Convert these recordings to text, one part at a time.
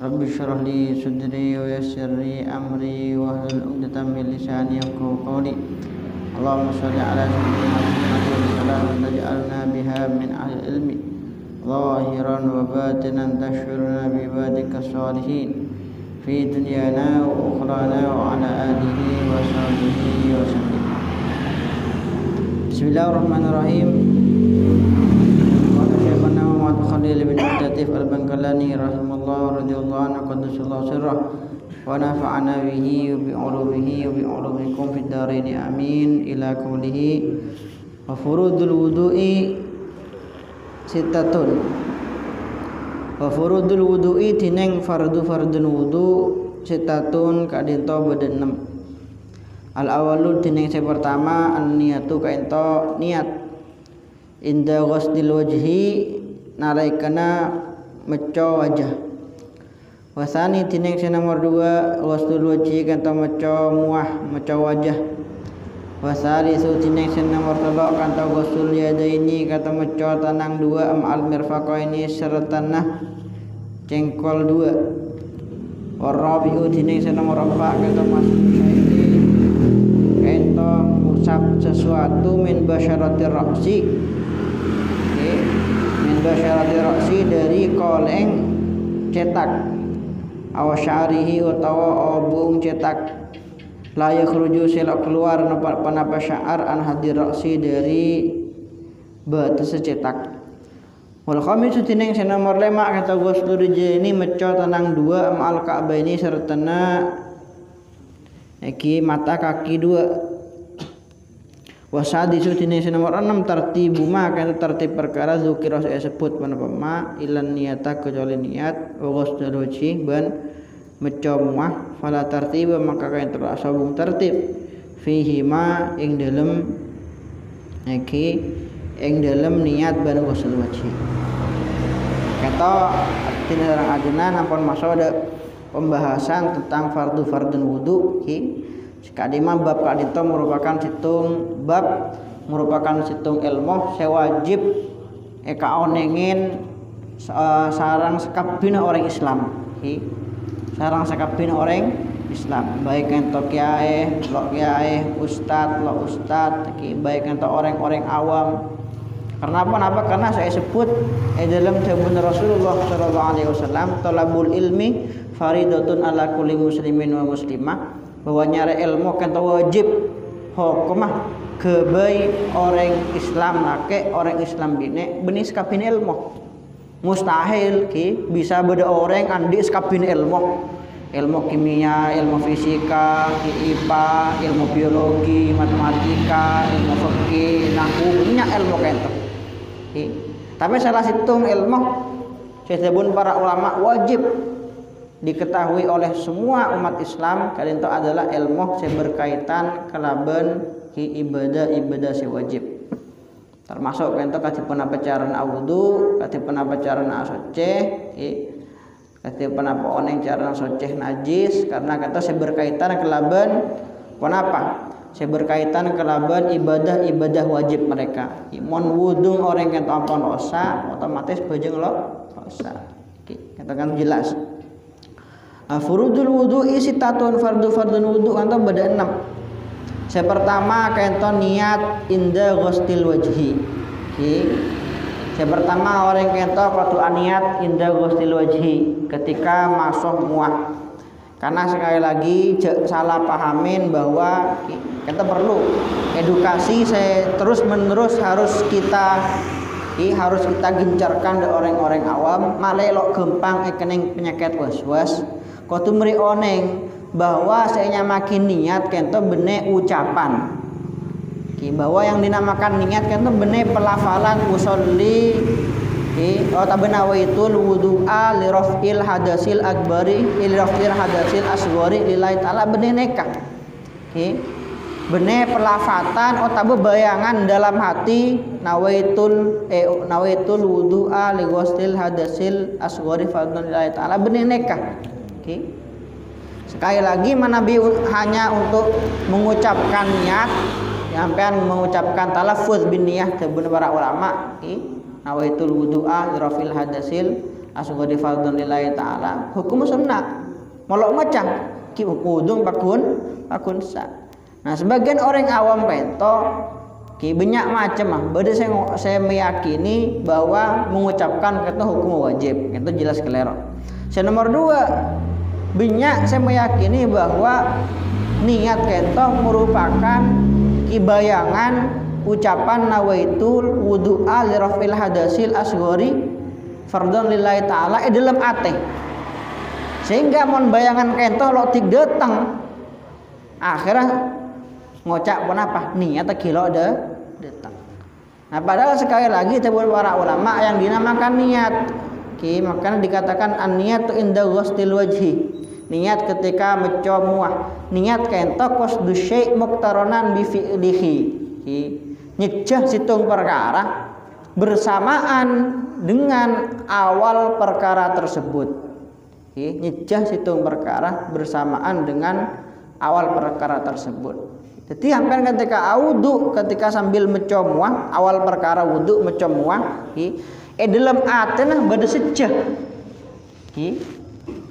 Rabbi shrah li sadri wa yassir li amri wahlul 'uqdatam min lisani yafqahu qawli. Allahumma shalli ala sayyidina Muhammad wa sallam taj'alna biha min ahli ilmi zahiran wa batinan tashfiruna bi ibadika shalihin fi dunyana wa ukhrana wa ala alihi wa sahbihi wa sallam. Bismillahirrahmanirrahim. Muhammad Khalil bin Latif Al-Bangkalani rahimahullah radhiyallahu anhu qaddasallahu sirrah wa nafa'ana bihi wa bi ulumihi wa bi ulumikum fid dharain amin ila qoulihi wa furudul wudu'i sittatun wa furudul wudu'i tineng fardun wudu sittatun kadento beden 6 al awalu tineng sing pertama an niyatu kaento niat inda ghusdil wajhi nalaikana meco wajah wasani tineng nomor 2 ghusdul wajhi kanta meco muah meco wajah wasali su tineng nomor 3 kanta ghusdul yadaini kanta meco tanang 2 al mirfaqaini sertanah cengkol 2 warabiu tineng nomor 4 kanta masyaini kanta musab sesuatu min basyaratir ra'si basyarati ra'si dari koleng cetak awasyarihi utawa obung cetak la yakhruju sila keluar panapa sya'ar an hadir ra'si dari batu secetak wal khamisu tineng nomor 5 kata ghuslu rijlaini meco tanang 2 ma'al ka'baini sertana iki mata kaki 2 wasadisu tineng nomor 6 tartibu ma kana tertib perkara zukira saya sebut panapa ma ilan niyata kecuali niat wa ghusdul wajhi ban meco muah fala tartiba maka kain terasabung tertib fihi ma ing dalem iki ing dalem niat ban ghusdul wajhi kata artinya orang ajeuna nampun masuk ada pembahasan tentang fardun wudu ki kadima bab kadito merupakan situng ilmu sewajib eka onengin sarang sekabina orang Islam sarang sekabina orang Islam baik ento kiai lo kiai ustad lo ustad baik ento orang-orang awam karena apa? Karena saya sebut dalam sabun Rasulullah sallallahu alaihi wasallam talabul ilmi faridatun ala kulli muslimin wa muslimah bahwa nyari ilmu kan wajib hukumah kebai orang Islam nake orang Islam bine benis kabin ilmu mustahil ki bisa beda orang andi kabin ilmu kimia ilmu fisika IPA ilmu biologi matematika ilmu fikih nahwu nya ilmu kento tapi salah situng ilmu sebun para ulama wajib diketahui oleh semua umat Islam kalian itu adalah ilmu yang berkaitan kelaban ibadah si wajib termasuk kan itu kasih penapacaran wudu kasih penapacaran asoceh kasih penapa oneng cara soceh najis karena kata saya berkaitan kelaban kenapa saya berkaitan kelaban ibadah wajib mereka mon wudu orang yang tampon osa otomatis bajeng lo osa katakan jelas furudul wudu'i sitatun fardun wudu anta beda 6 saya pertama kento niat inda ghusdil wajhi saya pertama orang kento patu niat inda ghusdil wajhi ketika masuk muah karena sekali lagi salah pahamin bahwa kita perlu edukasi saya terus menerus harus kita gencarkan dari orang-orang awam malelok gempang ekening penyakit was-was kotu meri oneng bahwa saya makin niat kento bene ucapan bahwa yang dinamakan niat kento bene pelafalan usolli tabanawitul wudu'a li raf'il hadasil akbari li raf'il hadasil asghari lillahi ta'ala bene nekah bene pelafatan otabe bayangan dalam hati nawaitul wudu'a li ghustil hadasil asghari fardun lillahi ta'ala bene nekah sekali lagi Nabi hanya untuk mengucapkan niat sampean mengucapkan talaffuz bin niyah kebenar para ulama nawaitul wudu'a li raf'il hadasil asghari fardhon lillahi ta'ala hukum sunnah molok macam ki udung pakun sa. Nah sebagian orang awam pento ki banyak macam beda saya meyakini bahwa mengucapkan kata hukum wajib itu jelas kelero. Yang nomor 2 banyak saya meyakini bahwa niat kento merupakan bayangan ucapan nawaitul wudu'a li raf'il hadasil asghari fardhon lillahi ta'ala dalam ate. Sehingga mon bayangan kento lo tik datang akhirnya ngocak pun apa niat kilo datang. Nah padahal sekali lagi tabur para ulama yang dinamakan niat makanya dikatakan an-niyatu inda ghustil wajhi, niat ketika mencomuah, niat kento qasdu syai' muqtaranan bi fi'lihi, nyejah situng perkara bersamaan dengan awal perkara tersebut. Nyejah situng perkara bersamaan dengan awal perkara tersebut. Jadi hampir ketika wudu, ketika sambil mencomuah awal perkara wudu mencomuah, dalam atena bada sejah.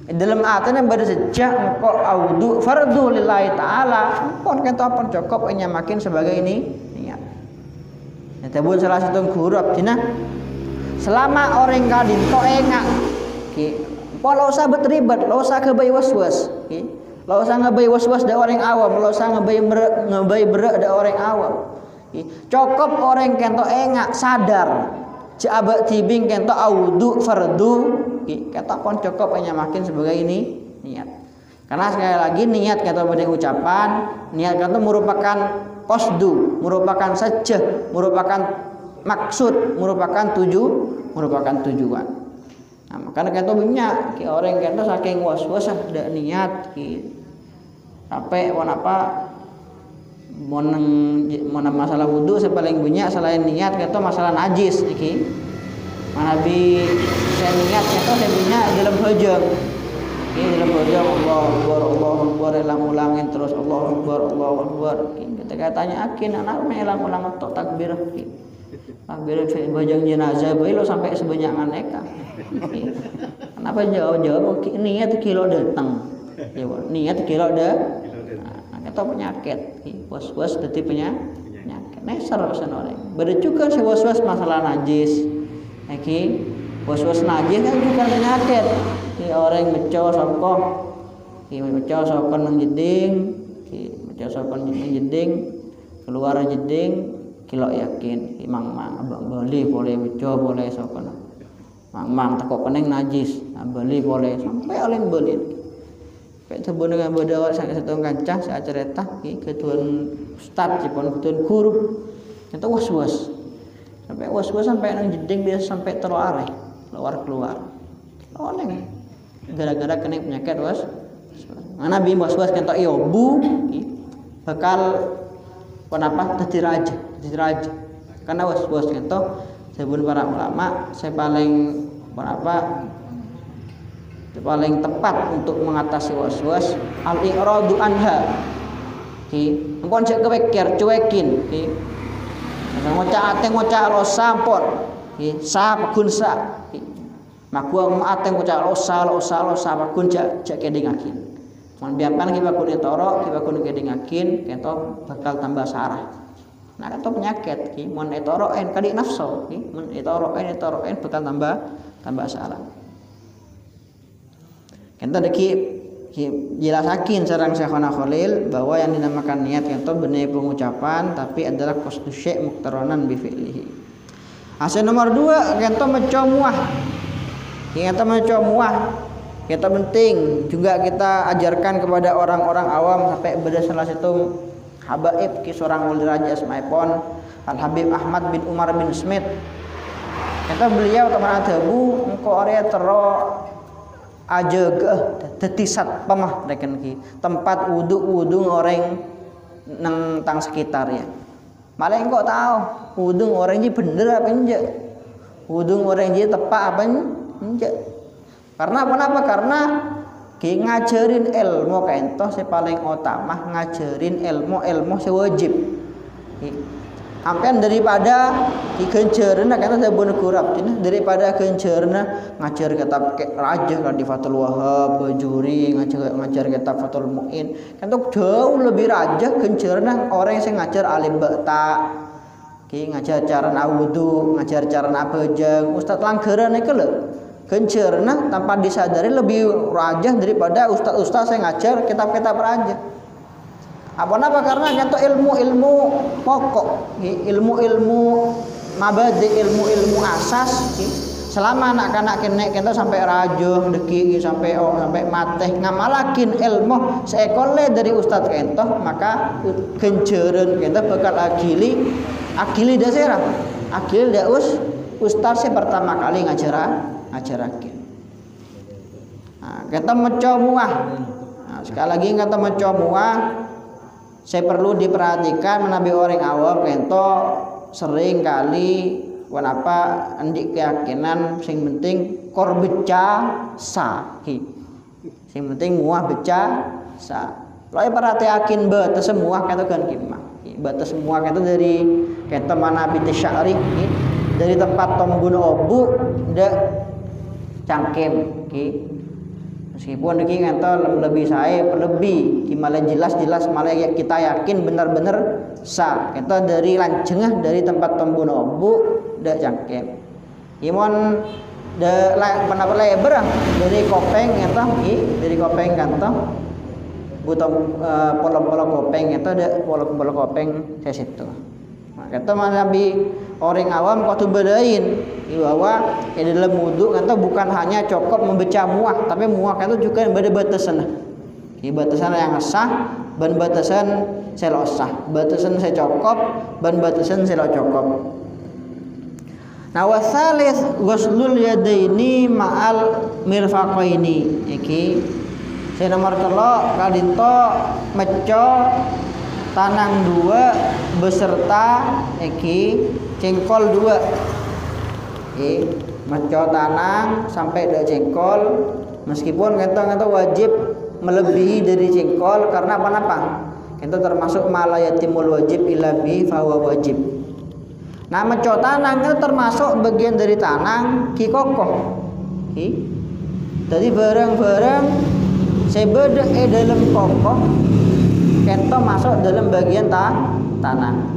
Dalam atena bada sejah engko wudu fardhu lillahi taala. Pon kento pon cukup nyamakin sebagai ini niat. Ya tabun salah satu guru dina selama orang kadin to engak. Pon lo usah berribet, lo usah kebai was-was. Lo usah ngebai was-was da orang awam, lo usah ngebai berak da orang awam. Cukup orang kento engak sadar Ja'abak tibing kento wudu fardu kata pon cukup hanya makin sebagai ini niat. Karena sekali lagi niat kata pada ucapan, niat kata merupakan qasdu, merupakan sajah, merupakan maksud, merupakan tujuan. Nah, makanya kata banyak orang kata saking was-was ada niat sampai apa mana masalah wudu sepaling banyak selain niat kata masalah najis iki. Nabi saya niat kata saya banyak dalam hajam. Dalam hajam Allahu Akbar ulang-ulangin terus Allahu Akbar. Ketika tanya akin anak ulang-ulang tok takbir. Takbir bajang jenazah bae lo sampai sebanyak aneka. Kenapa jawab niat kilo datang. Ya niat kilo dah. Atau penyakit, was-was dadi penyakit. Neser urusan orang. Beda juga si was-was masalah najis. Iki was-was najis kan juga penyakit. Orang meco sapa, meco sapa nang jeding, meco sapa nang jeding, keluar jeding, kilo yakin mang abang beli boleh meco boleh sapa mang takok pening najis, beli boleh sampai oleh beli. Kayak sebut dengan berdawat sangat satu kancah saya cerita ketuan ustad jepun ketuan guru itu was-was sampai nang jeding biasa sampai terluar oleh gara-gara kena penyakit mana bi was-was kento bu bakal kenapa tadi raja karena was-was kento sebelum para ulama saya paling tepat untuk mengatasi was-was al-i'radu anha. Ampun cek kepikir cuekin. Ngocak lo sampun. Sa pagun sa. Maku ate ngocak lo sa pagun cek kedingakin. Mun biarkan kita kun etoro, kita kun kedingakin, kento bakal tambah sarah. Nah kento penyakit mun etoroen kadi nafsu, mun etoroen bakal tambah sarah. Kita jelasakin sareng Syekhona Khalil bahwa yang dinamakan niat itu benar pengucapan tapi adalah qasdu syai' muqtaranan bi fi'lihi. Hasil nomor 2 kita mencomuah. Kita penting juga kita ajarkan kepada orang-orang awam sampai beda salah satu habaib ki seorang wali raja asmaipun Al Habib Ahmad bin Umar bin Smith. Kata beliau teman adabu engko area tero aja tetisat pamah reken ki tempat wudu orang nang tang sekitar ya. Malah engkau tahu wudu orang ji bener apa enggak? Wudu orang ji tepat apa enggak? Karena apa? Karena ki ngajarin ilmu kaento si paling utama ngajarin ilmu sewajib. Ampean daripada dikencerna kata sabun kurap daripada kencerna ngajar kitab raja kan di Fathul Wahhab Bajuri ngajar kitab Fathul Muin kan tuh jauh lebih raja kencerna orang yang ngajar alim bakta ngajar cara wudu ngajar cara abejeng ustaz langgeran iku lho kencerna tanpa disadari lebih raja daripada ustaz-ustaz yang ngajar kitab-kitab raja. Apa karena contoh ilmu pokok, ilmu mabadi, ilmu asas, selama anak-anak kenek kita sampai rajo, deki sampai mateh ngamalakin ilmu seekole dari ustadz kentoh maka kenceren kita bakal akili dasera, akil daus ustadz yang pertama kali ngajarakin. Nah, kita mencoba, nah, sekali lagi kita mencoba. Saya perlu diperhatikan menabi orang awam kento sering kali kenapa andik keyakinan sing penting kor beca sahi sing penting muah beca sa lo perhatiakin batas semua kata kan kimah batas semua kata dari kento mana binti syari dari tempat tomgun obu de cangkem meskipun deki kento lebih saya lebih malah jelas malah kita yakin benar-benar sah kento dari lancengah dari tempat tombuno bu dak cangkem imon de penapa lebar dari kopeng kento dari kopeng kento butuh polong-polong kopeng kento de polong-polong kopeng saya situ kento nabi orang awam kau tuh bedain bahwa di dalam wudu kata bukan hanya cukup membaca muah tapi muah kata juga ada batasan batasan yang sah dan batasan selo sah batasan saya cukup dan batasan selo cukup. Nah wasalis ghuslul yadaini ma'al mirfaqaini iki saya nomor telo kadito meco tanang dua beserta iki cengkol dua meco tanang sampai ada cengkol meskipun kita wajib melebihi dari cengkol karena apa itu termasuk malayatimul wajib ilabi fahuwa wajib. Nah meco tanang itu termasuk bagian dari tanang ki kokoh jadi barang-barang sebeda dalam kokoh kita masuk dalam bagian tanang.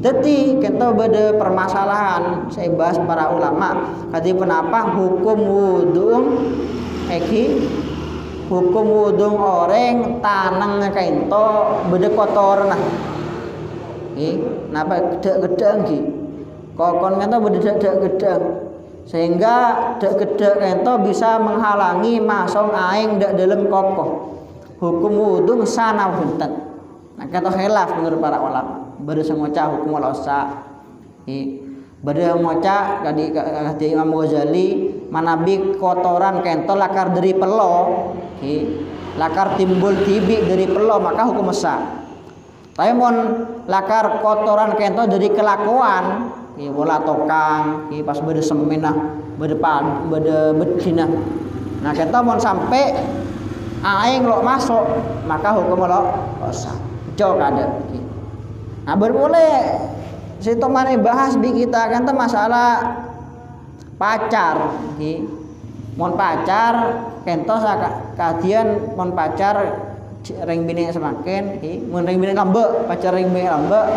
Jadi kita beda permasalahan saya bahas para ulama kata kenapa hukum wudhu orang tanang kento beda kotor nah kenapa gedang kokon kento beda gedang sehingga gedang kento bisa menghalangi masuk aing dalam kokoh hukum wudhu sana bunten nah kata khilaf menurut para ulama bada sengoca hukum losa bada moca kadi Imam Ghazali manabi kotoran kentol lakar dari pelo lakar timbul tibi dari pelo maka hukum sah tapi mon lakar kotoran kentol dari kelakuan bola tokang pas bada semenah bada bedina nah kentol mon sampai aing lo masuk maka hukum lo sah jauh ada nah berboleh si teman bahas di kita kan masalah pacar mon pacar kentos kadian mon pacar ring bini semakin mon ring bini lambe pacar ring bini lambe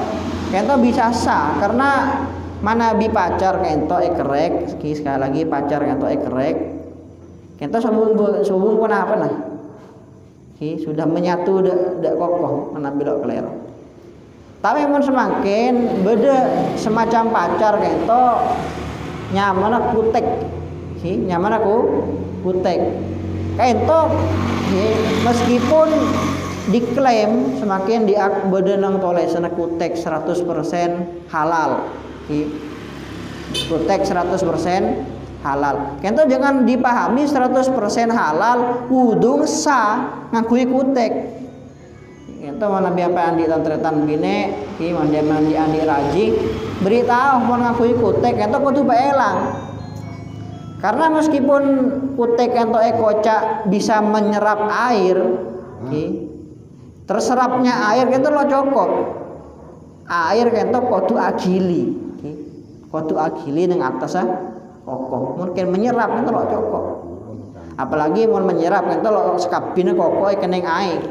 kento bisa sah karena mana bi pacar kento ekerek sekali lagi pacar kento ekerek kento subung pun apa nah sudah menyatu dak kokoh mana bilok kelero. Tapi mun semakin beda semacam pacar kento nyaman kutek nyaman kutek kento meskipun diklaim semakin beda nang tolesan kutek 100% halal kutek 100% halal kento jangan dipahami 100% halal wudu sah ngakui kutek itu mana biapa andi tantretan bine mandi andi raji beritahu mau ngakui kutek itu kudu baelang karena meskipun kutek itu ekoca bisa menyerap air terserapnya air itu lo cukup air kento kudu agili. Kudu agili ning atas kokoh. Mungkin menyerap kento lok cokok. Apalagi mau menyerap kento lok sekabine kokoh kening air.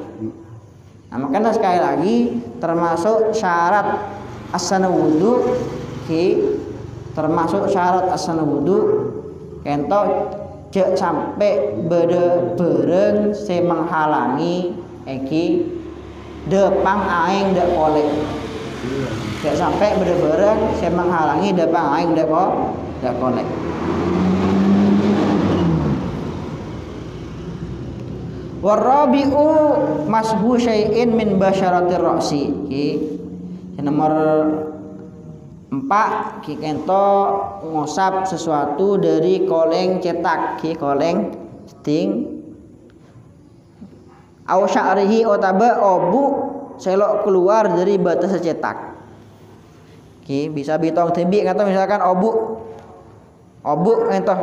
Nah, makanya sekali lagi termasuk syarat asana wudu termasuk syarat asana wudu kento cek sampai bereng se menghalangi depang aing dek kolek. Cek sampai bereng se menghalangi depang aing dek kolek. Warabi'u mashu syai'in min basyaratir ra'si. Nomor 4 kento ngosap sesuatu dari koleng cetak, koleng sting. Au sya'rihi otaba obu selok keluar dari batas cetak. Bisa bitong tebi atau misalkan obu ento.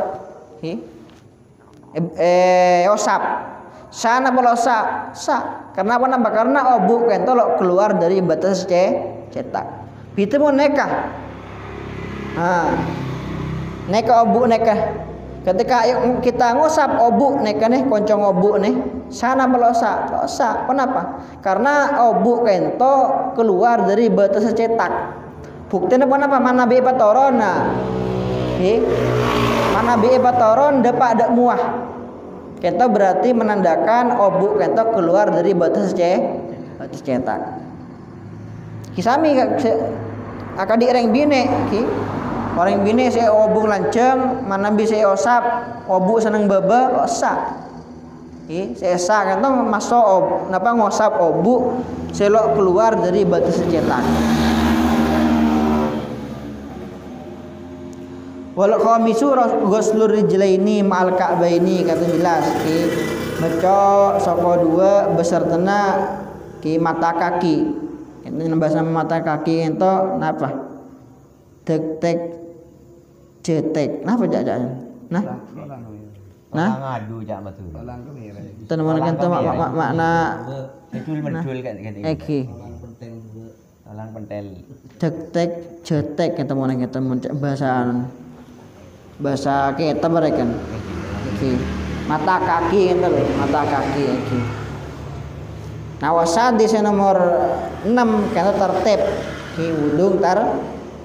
Osap. Sana pelosa sa. Kenapa nambah? Karena obu kento lo keluar dari batas cetak. Itu mau nekah. Nekah obu nekah. Ketika kita ngusap obu nekah nih koncong obu nih. Sana pelosa. Kenapa? Karena obu kento keluar dari batas cetak. Buktinya kenapa? Mana bi patoron. Mana bi patoron depak ada muah. Kento berarti menandakan obu kento keluar dari batas cetak. Kisami akadi reng bine orang bine saya obu lancem mana bisa osap obu seneng baba osak. Saya sa kento masuk napa ngosap obu selok keluar dari batas cetak. Wal khamisu ghuslur rijlaini ma'al ka'baini kata jelas meco saka dua besertana mata kaki. Ini bahasa mata kaki ento napa? Tek cetek. Napa jajan? Nah ngadu jak betul. Teman kan makna medul kan iki. Talang pentel. Tek cetek kata mon kita bahasa kita mereka mata kaki itu loh, mata kaki Nawasad di nomor 6 kata tertib wudung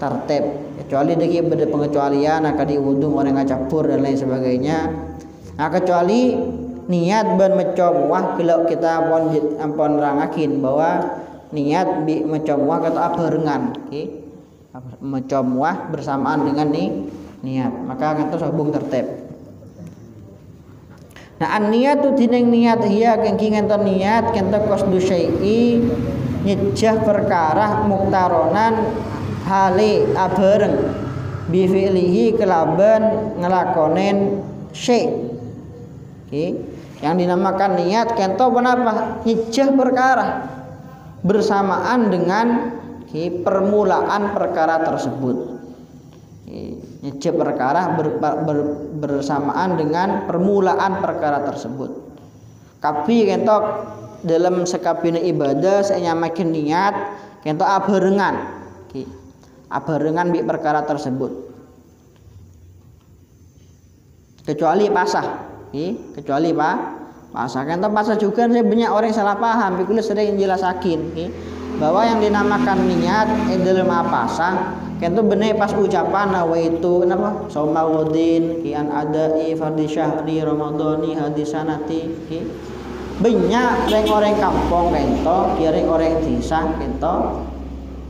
tertib kecuali deki beda pengecualian akan di wudung orang ngacapur dan lain sebagainya. Nah kecuali niat ben mecomuah kalau kita ampun rangakin bahwa niat bi mecomuah kata abarengan mecomuah bersamaan dengan niat maka kata sabung tertib. Nah an-niat tu dineng niat hiya kengking enten niat kenta qasdu syai'i nyejah perkara muktaronan hale abareng bi fi'lihi kelaban ngelakonen syai'. Yang dinamakan niat kento kenapa? Nyejah perkara bersamaan dengan permulaan perkara tersebut. Nyejah perkara bersamaan dengan permulaan perkara tersebut. Kapi kentok dalam sekabine ibadah saya nyamakin niat kentok abarengan bi perkara tersebut. Kecuali pasah, kecuali pasah kentok pasah juga saya banyak orang salah paham. Bikulah sering jelasakin bahwa yang dinamakan niat dalam pasah kento bener pas ucapan nawaitu napa saumaudin kian adai fardhi syahri ramadhani hadisanati banyak orang kampung kento kiring orang desa kento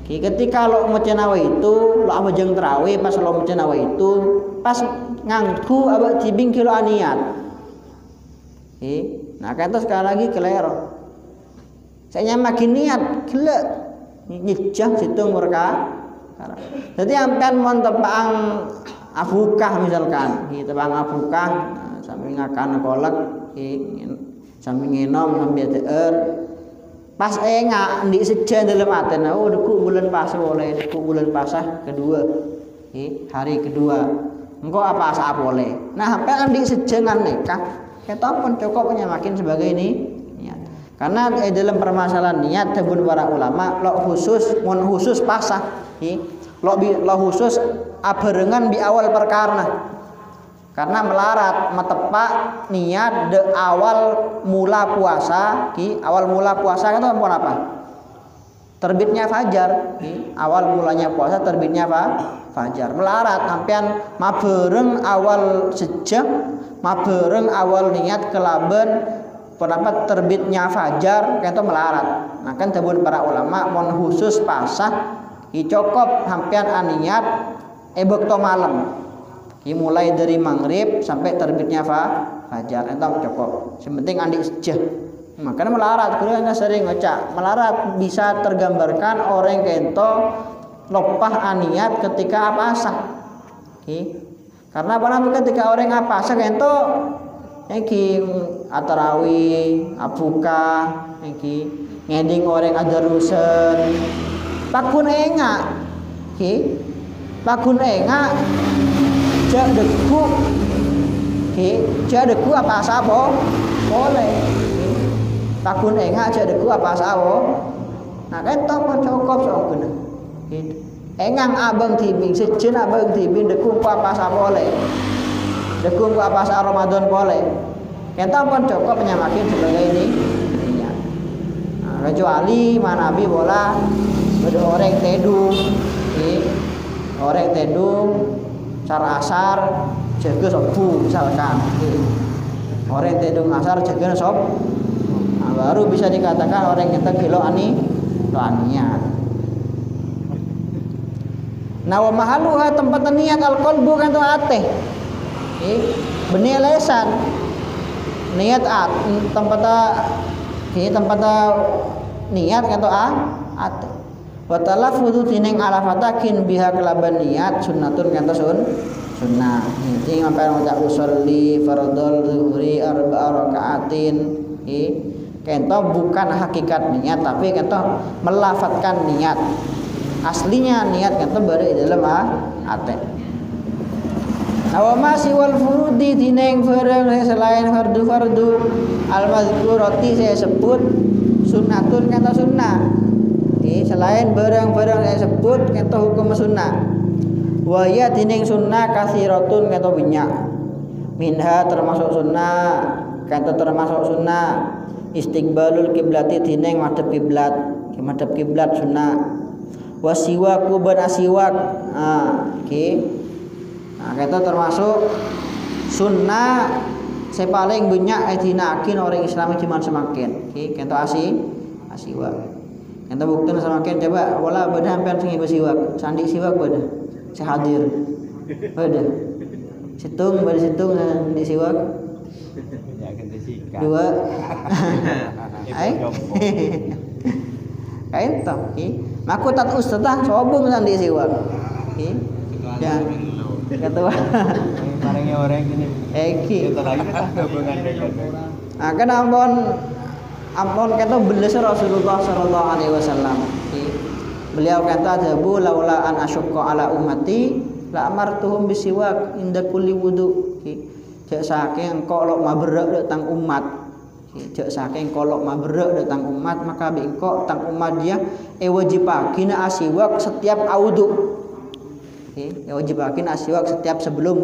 ketika lo maca nawaitu lo amajeng tarawih pas lo maca nawaitu pas ngangku abak tibing kilo aniat nah kento sekali lagi kelero saya makin niat gila nyejah situng mereka. Jadi sampean mon tepang afukah misalkan, tepang afukah sambil ngakan kolak, sambil ngenom sambil teer. Pas enggak di sejen dalam hati, deku bulan pasah boleh, deku bulan pasah kedua, hari kedua. Engkau apa asa boleh. Nah sampean di sejengan nikah, kita pun cukup penyamakin sebagai ini. Karena dalam permasalahan niat tebun para ulama lo khusus pasah lo khusus abarengan di awal perkara. Karena melarat metepak niat de awal mula puasa awal mula puasa itu apa? Terbitnya fajar awal mulanya puasa terbitnya fajar melarat sampean mabereng awal sejak mabereng awal niat kelaben pendapat terbitnya fajar itu melarat. Nah kan tebun para ulama mon khusus pasah cokop sampean aniat bekto malam mulai dari maghrib sampai terbitnya fajar itu cukup. Sepenting andi sejah. Makanya melarat, kita sering ngecak melarat bisa tergambarkan orang kento lopah aniat ketika apasah. Karena apa ketika orang apasah kento atarawi, abuka, ngeding orang adarusen, pakun enga, pakun enga. Deku apa sabo boleh takun enga deku apa sabo nah kan pun cukup soalnya engang abang tibing sejen abang tibing deku apa sabo boleh deku apa sa Ramadan boleh kita pun cukup menyamakin sebagai ini nah, kecuali manabi bola ada orang tedung orang tedung cara asar jaga sobu misalkan orang tedung asar jaga sob nah, baru bisa dikatakan orang kita gelo aniat. Nah wa mahaluha tempat niat al-qalbu kan tu ateh benih lesan niat tempat niat kan tu ateh wa talaffuzu tineng alafatakin biha kelaban niat sunnatun kata sunnah. Ini ngapain ngucap usolli fardhol zuhri arba'a rakaatin. Kento bukan hakikat niat tapi kento melafatkan niat. Aslinya niat kento baru di dalam ate. Awamasi wal furudi tineng farang selain fardu al-mazkurati saya sebut sunnatun kata sunnah. Selain barang-barang saya sebut kento hukum sunnah. Wa ya tining sunnah kasiratun kata banyak. Minha termasuk sunnah, kata termasuk sunnah istiqbalul kiblati tining madhep kiblat. Madhep kiblat sunnah. Wa siwaku ban asiwak. Kata termasuk sunnah saya paling banyak dinakin orang Islam cuma semakin. Kata asiwak. Kata bukti semakin coba wala badah sampean sing ibu siwak, sandi siwak badah. Saya hadir. Ada. Situng pada situng di siwak. Dua. Kain tak. Maku tak ustadah sobung di siwak. Ya. Ketua. Barangnya orang ini. Eki. Nah, kan ampun kata belas Rasulullah sallallahu alaihi wasallam. Beliau kata jabu laula an asyqa ala ummati la amartuhum bisiwak inda kulli wudu. Cek saking kolok mabrek datang umat. Cek saking kolok mabrek datang umat maka bingko tang umat dia wajibakina asiwak setiap wudu. Wajibakina asiwak setiap sebelum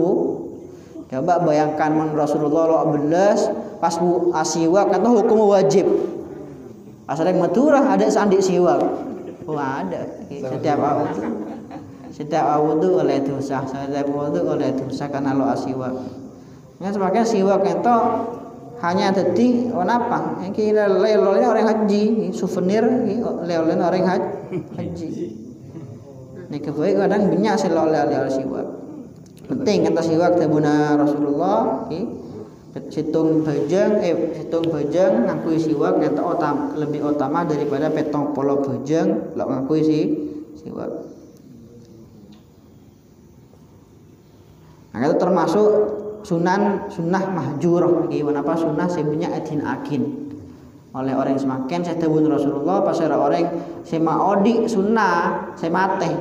Coba bayangkan man Rasulullah lo belas pas asiwak kata hukum wajib. Asal yang maturah ada sandi siwak. Oh ada. Setiap wudu oleh dosa, setiap wudu oleh dosa karena lo asiwak. Nah sebagai siwak itu hanya tadi apa? Yang lelolnya orang haji, souvenir lelolnya orang haji. Ini kebaik kadang banyak sih lelolnya siwak. Penting kata siwak tabuna Rasulullah. Situng bajang ngakui siwak kata lebih utama daripada petong polo bajang lo ngakui siwak. Nah itu termasuk sunnah mahjurah. Kenapa sunnah sebenarnya akin oleh orang semakin saya tabun Rasulullah pas orang semaodi sunnah semate.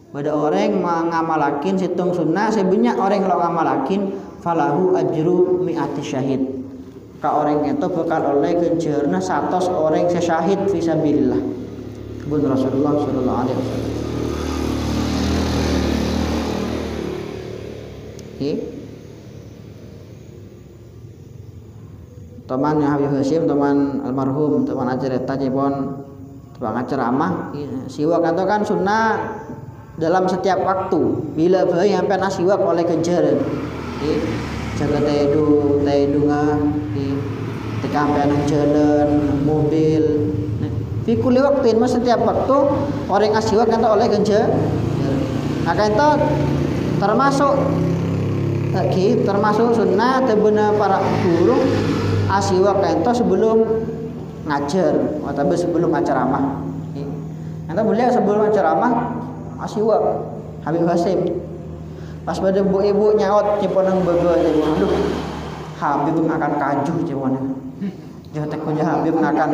Pada orang mengamalakin situng sunnah sebenarnya orang kalau ngamalakin falahu ajru mi'ati syahid. ka orang itu bakal oleh kejarna 100 orang syahid fisabilillah. Bun Rasulullah sallallahu alaihi wasallam. Teman Habib Hasyim, teman almarhum, teman ajareta jepon, teman ceramah, siwak itu kan sunnah dalam setiap waktu. Bila bayi sampai siwak oleh kejaran, jaga tedu nga, ketika sampai nang jalan, mobil, fikuli waktu ini setiap waktu orang asiwak itu oleh kejaran. Maka itu termasuk sunnah tebeuna para guru asiwak itu sebelum ngajar atau sebelum ceramah. Nanti beliau sebelum ceramah asiwak Habib Hasyim. Pas pada ibu nyaut ciponang bego ciponan, aduh Habib akan kaju ciponan. Jotek punya Habib akan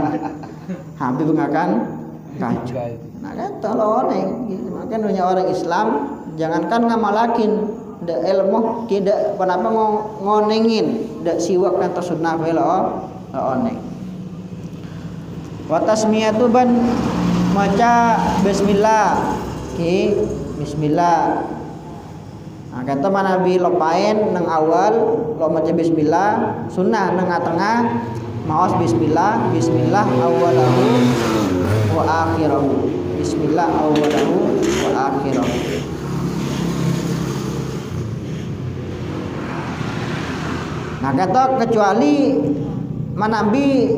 kaju. Nah kan tolong makan dunia orang Islam jangankan ngamalakin da ilmu tidak kenapa ngonengin da siwak kan sunnah bae lo oneng. Wa tasmiyatu ban maca bismillah. Bismillah. Nah, kata Nabi lopain nang awal lo maca bismillah, sunnah nang tengah maos bismillah, bismillah awalahu wa akhirahu. Bismillah awalahu wa akhirahu. Nah kata kecuali manabi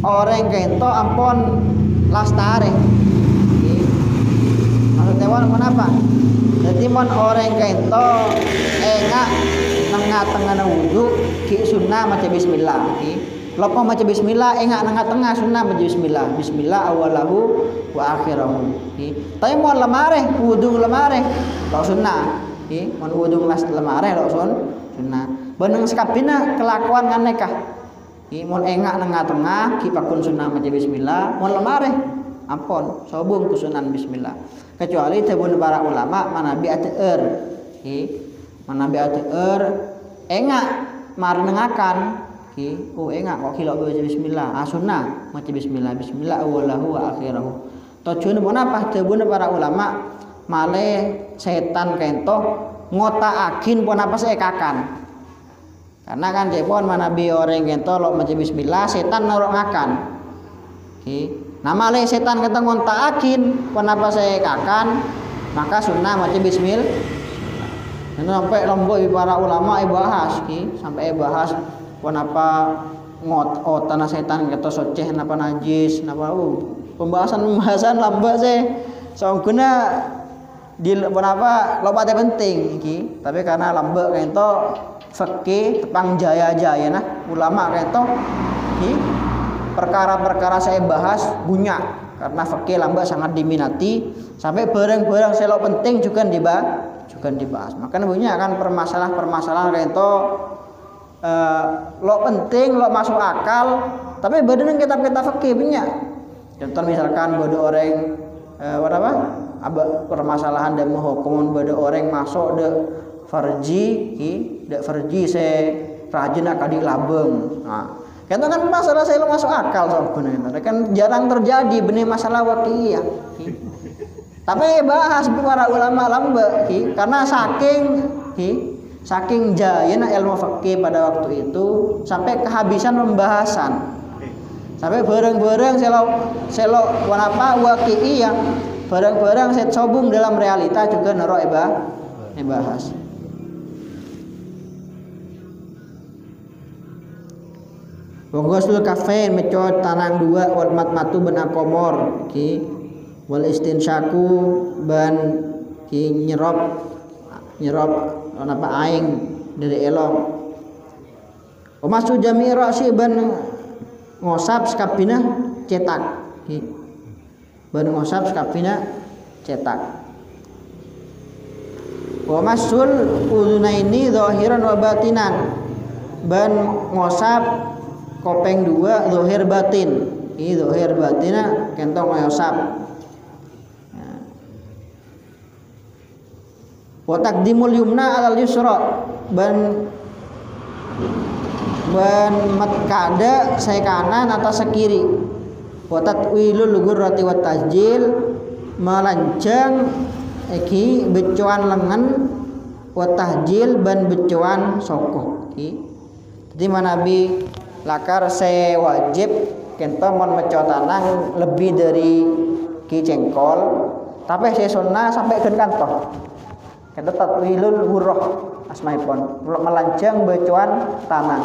orang kento ampon lastare. Maksudnya kenapa? Jadi mon orang kento enggak tengah wudu ki sunnah maca bismillah. Lopo maca bismillah enggak tengah sunnah maca bismillah. Bismillah awalahu wa akhirahu. Tapi mon lemare wudu lemare lo sunnah. Mon wudu lemare lo sunnah. Beneng sekapina kelakuan nganekah. Mun engak tengah ki pakun sunnah maca bismillah, mun lemare ampun sobung kusunan bismillah. Kecuali tebun para ulama manabi ateueur. Manabi ateueur engak marenengakan engak kok kilo baca bismillah. Sunnah maca bismillah, bismillah awalahu wa akhirahu. Tujuan mun apa tebun para ulama male setan kento ngotaakin pun apa saekakan. Karena kan jepon manabi orang kento lo maca bismillah setan narok ngakan. Nama le setan kata ngontaakin kenapa saya kakan maka sunnah maca bismillah. Sampai lombok para ulama bahas sampai bahas kenapa tanah setan kata soceh napa najis napa pembahasan lambat sih. Soalnya di kenapa lo pada penting tapi karena lambat kento fikih tepang jaya-jaya nah ulama kento perkara-perkara saya bahas bunyak karena fikih lambat sangat diminati sampai barang-barang selo penting juga dibahas. Makanya bunyak kan permasalahan kento lo penting lo masuk akal tapi badan kitab-kitab fikih banyak. Contoh misalkan bodoh orang permasalahan dan hukuman bodoh orang masuk de farji saya rajin akadi labeng. Nah, itu kan masalah saya masuk akal soalnya kan jarang terjadi benih masalah wakiyah. Tapi bahas para ulama lamba karena saking jayana ilmu fikih pada waktu itu sampai kehabisan pembahasan. Sampai barang-barang selo kenapa wakiyah barang-barang saya sobung dalam realita juga naruh bahas. Waghusl kafain mecot tanang dua wal matmatu benakomor wal istinsyaku ban nyerop apa aing dari elong. Masu jami ra'si ban ngosap skapina cetak. Ban ngosap skapina cetak. Wa masul udunaini zahiran wa batinan ban ngosap kopeng dua zahir batin. Zahir batina kentong ngosap. Wa taqdimul yumna alal yusra ban ban matkade saya kanan atau sekiri. Wa tatwilul ghurrati wat tasjil melanjang iki becuan lengan wa tahjil ban becuan soko iki. Jadi manabi lakar saya wajib kento mon meco tanang lebih dari ki jengkol tapi saya sunnah sampai ke kantong. Kento tatwilul ghurrah asmaipun melanjang becuan tanang.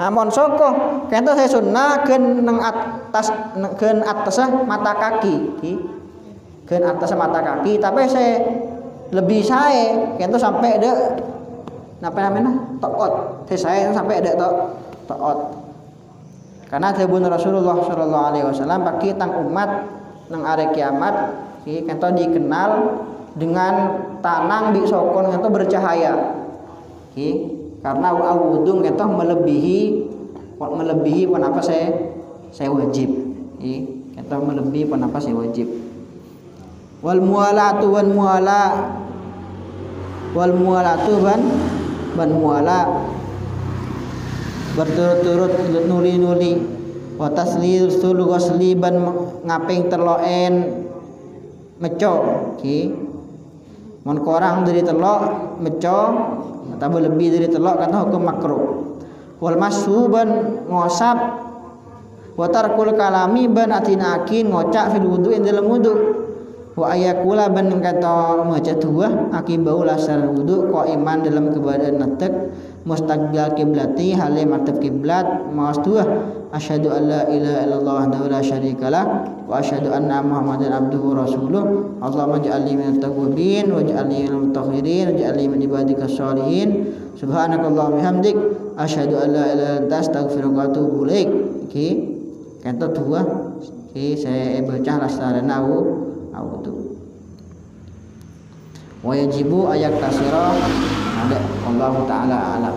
Amon soko kento saya sunnah gen nang atas gen atas mata kaki gen atas mata kaki tapi saya lebih saya kento sampai ada apa namanya tokot saya sampai ada tokot karena sabun Rasulullah sallallahu alaihi wasallam bagi tang umat nang are kiamat kento dikenal dengan tanang di sokon kento bercahaya karena wudhu kita melebihi kenapa saya wajib kita melebihi kenapa saya wajib wal mualatu ban muala berturut-turut nuli wa taslisul ghusli ban ngaping terloen meco mon korang dari telok meco atau lebih dari telok kata hukum makruh wal masuban ngosap wa tarkul kalami ban atinakin ngocak fil wudu ing dalam wudu wa ayakula ban kata maca dua akibau lasar wudu qaiman dalam keadaan natek mustaqbil kiblati hale madhep kiblat maos dua asyhadu alla ilaha illallah wahdahu la syarikalah wa asyhadu anna muhammadan abduhu rasuluh Allahumma ij'alni minat tawwabin waj'alni minal mutahhirin waj'alni min ibadikas sholihin subhanakallahumma bihamdik asyhadu an la ilaha illa anta astaghfiruka wa atubu ilaik iki kata dua iki saya baca lasarana wudu wa yajibu ayak tasira ada Allah taala alam.